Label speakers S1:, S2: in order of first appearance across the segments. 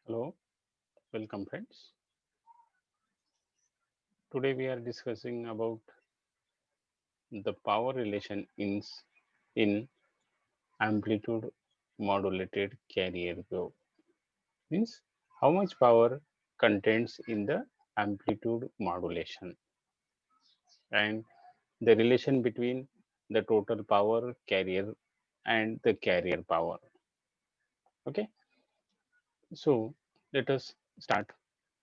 S1: Hello, welcome friends. Today we are discussing about the power relation in amplitude modulated carrier wave. Means how much power contains in the amplitude modulation and the relation between the total power carrier and the carrier power. Okay, so let us start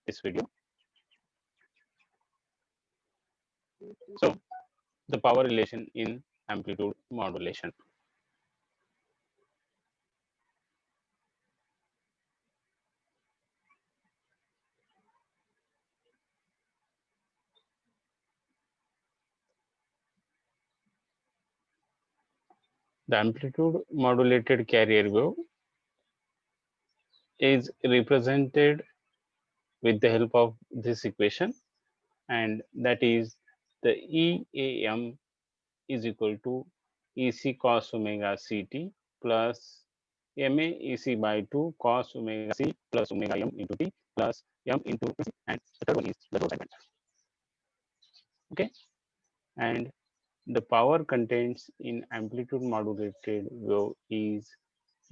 S1: this video. So the power relation in amplitude modulation. The amplitude modulated carrier wave is represented with the help of this equation, and that is the EAM is equal to EC cos omega CT plus MA EC by 2 cos omega C plus omega M into T plus M into C, and the third one is the low side band. Okay, and the power contains in amplitude modulated wave is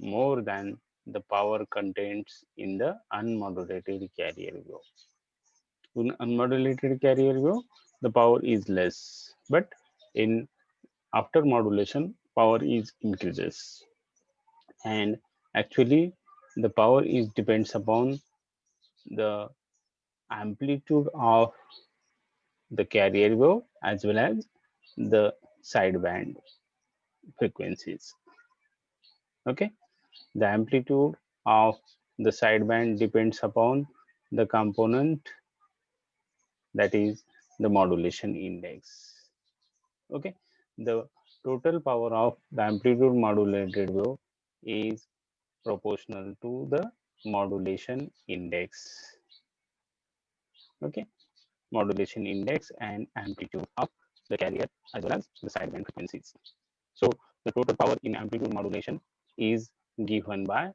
S1: more than the power contains in the unmodulated carrier wave. In unmodulated carrier wave, the power is less, but in after modulation, power is increases, and actually the power is depends upon the amplitude of the carrier wave as well as the sideband frequencies. Okay, the amplitude of the sideband depends upon the component, that is the modulation index. Okay, the total power of the amplitude modulated wave is proportional to the modulation index. Okay, modulation index and amplitude of the carrier as well as the sideband frequencies. So the total power in amplitude modulation is given by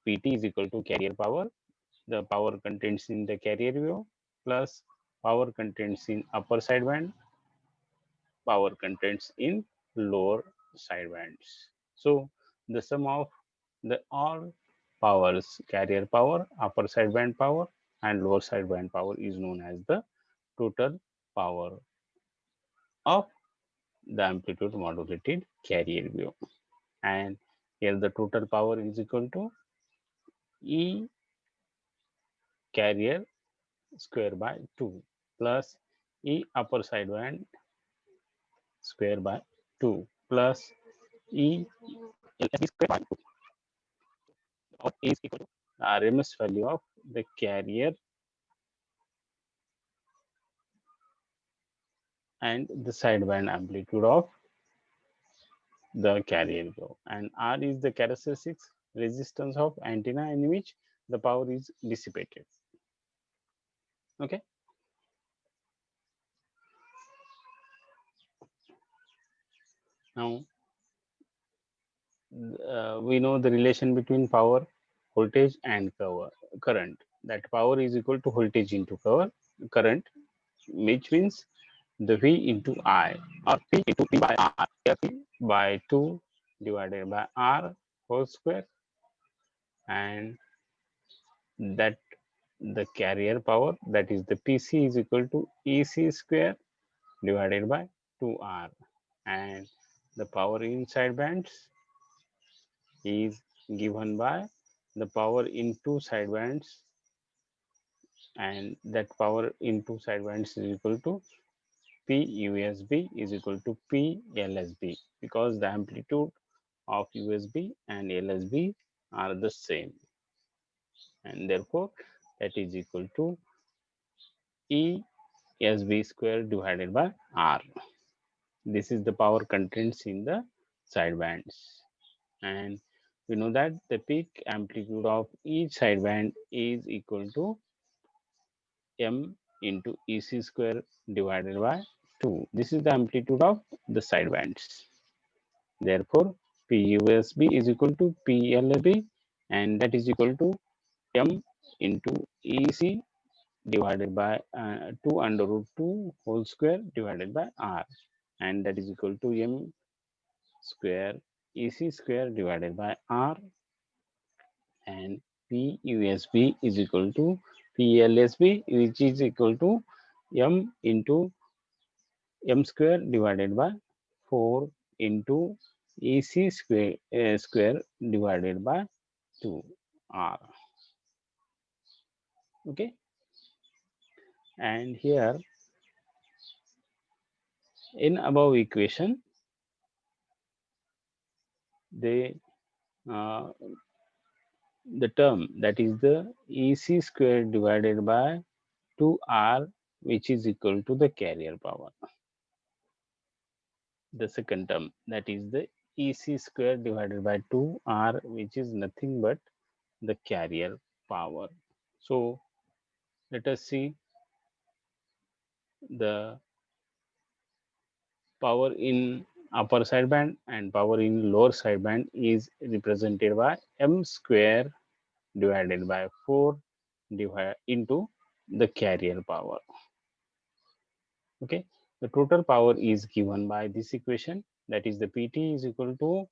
S1: Pt is equal to carrier power, the power contains in the carrier wave plus power contains in upper sideband, power contains in lower sidebands. So the sum of the all powers, carrier power, upper sideband power, and lower sideband power is known as the total power of the amplitude modulated carrier wave. And here the total power is equal to E carrier square by 2 plus E upper sideband square by 2 plus E LSB square by 2, or is equal to the RMS value of the carrier and the sideband amplitude of the carrier wave. And R is the characteristics resistance of antenna in which the power is dissipated. Okay. Now we know the relation between power, voltage, and current. That power is equal to voltage into current, which means the V into I, or P into P by R, P by 2 divided by R whole square, and that the carrier power, that is the PC, is equal to EC square divided by 2R, and the power inside bands is given by the power in two sidebands, and that power in two sidebands is equal to P USB is equal to P LSB, because the amplitude of USB and LSB are the same, and therefore that is equal to ESB square divided by R. This is the power contains in the sidebands, and we know that the peak amplitude of each sideband is equal to M into EC square divided by 2. This is the amplitude of the sidebands. Therefore, PUSB is equal to PLB, and that is equal to m into ec divided by 2 under root 2 whole square divided by r, and that is equal to m square ec square divided by r, and PUSB is equal to PLSB, which is equal to m into m square divided by 4 into AC square divided by 2r. Okay, and here in above equation, they the term that is the EC square divided by 2r, which is equal to the carrier power. The second term, that is the EC square divided by 2r, which is nothing but the carrier power. So let us see the power in upper sideband and power in lower sideband is represented by m square divided by 4 into the carrier power. Okay, the total power is given by this equation, that is the PT is equal to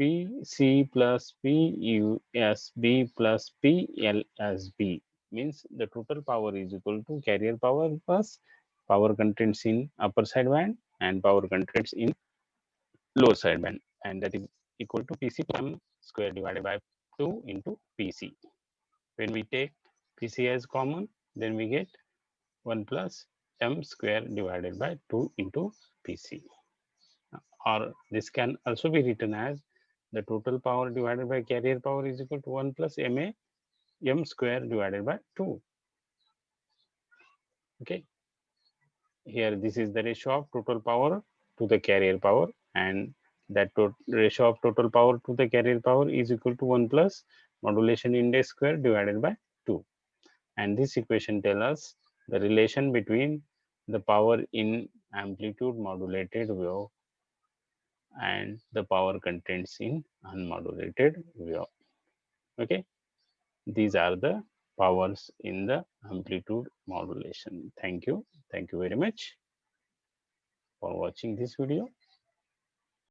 S1: PC plus PUSB plus PLSB, means the total power is equal to carrier power plus power contents in upper sideband and power contents in lower sideband, and that is equal to PC plus m square divided by 2 into PC. When we take PC as common, then we get 1 plus m square divided by 2 into PC. Or this can also be written as the total power divided by carrier power is equal to 1 plus m square divided by 2. Okay, here this is the ratio of total power to the carrier power, and that ratio of total power to the carrier power is equal to 1 plus modulation index square divided by 2. And this equation tells us the relation between the power in amplitude modulated wave and the power contents in unmodulated wave. Okay, these are the powers in the amplitude modulation. Thank you very much for watching this video.